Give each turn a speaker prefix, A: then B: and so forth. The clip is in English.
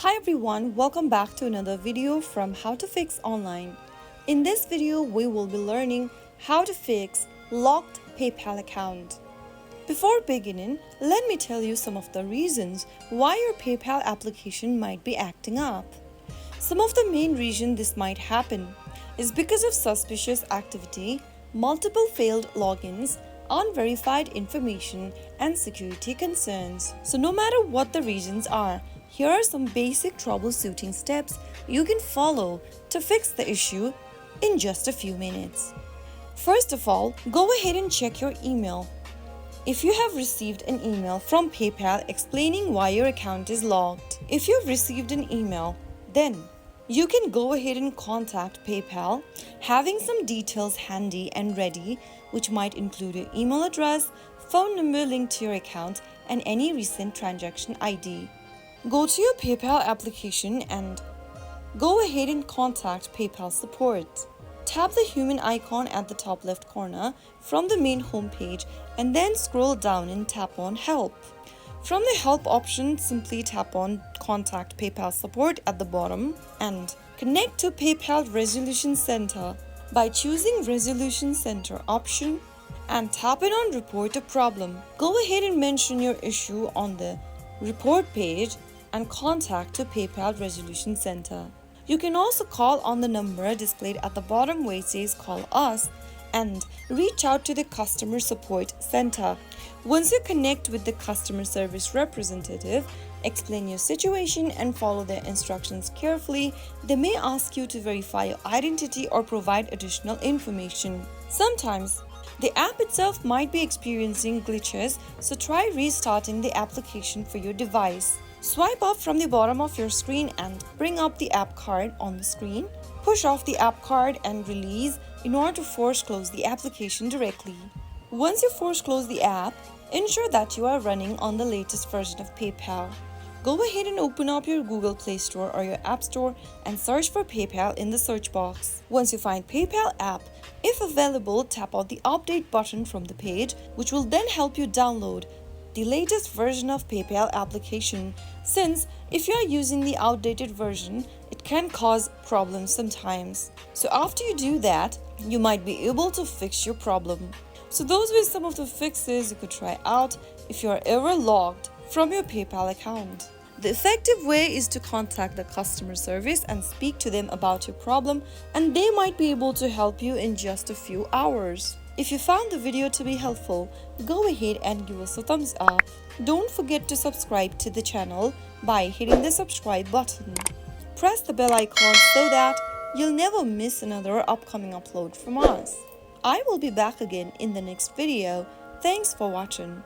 A: Hi everyone, welcome back to another video from How to Fix Online. In this video, we will be learning how to fix locked PayPal account. Before beginning, let me tell you some of the reasons why your PayPal application might be acting up. Some of the main reasons this might happen is because of suspicious activity, multiple failed logins, unverified information, and security concerns. So no matter what the reasons are, here are some basic troubleshooting steps you can follow to fix the issue in just a few minutes. First of all, go ahead and check your email. If you have received an email from PayPal explaining why your account is locked, if you've received an email, then you can go ahead and contact PayPal, having some details handy and ready, which might include your email address, phone number linked to your account, and any recent transaction ID. Go to your PayPal application and go ahead and contact PayPal support. Tap the human icon at the top left corner from the main homepage and then scroll down and tap on Help. From the Help option, simply tap on Contact PayPal Support at the bottom and connect to PayPal Resolution Center by choosing Resolution Center option and tap it on Report a Problem. Go ahead and mention your issue on the report page and contact to PayPal Resolution Center. You can also call on the number displayed at the bottom where it says Call Us and reach out to the Customer Support Center. Once you connect with the customer service representative, explain your situation and follow their instructions carefully. They may ask you to verify your identity or provide additional information. Sometimes the app itself might be experiencing glitches, so try restarting the application for your device. Swipe up from the bottom of your screen and bring up the app card on the screen. Push off the app card and release in order to force close the application directly. Once you force close the app, ensure that you are running on the latest version of PayPal. Go ahead and open up your Google Play Store or your App Store and search for PayPal in the search box. Once you find PayPal app, if available, tap on the update button from the page, which will then help you download the latest version of PayPal application, since if you are using the outdated version, it can cause problems sometimes. So after you do that, you might be able to fix your problem. So those were some of the fixes you could try out if you are ever logged from your PayPal account. The effective way is to contact the customer service and speak to them about your problem, and they might be able to help you in just a few hours. If you found the video to be helpful, go ahead and give us a thumbs up. Don't forget to subscribe to the channel by hitting the subscribe button. Press the bell icon so that you'll never miss another upcoming upload from us. I will be back again in the next video. Thanks for watching.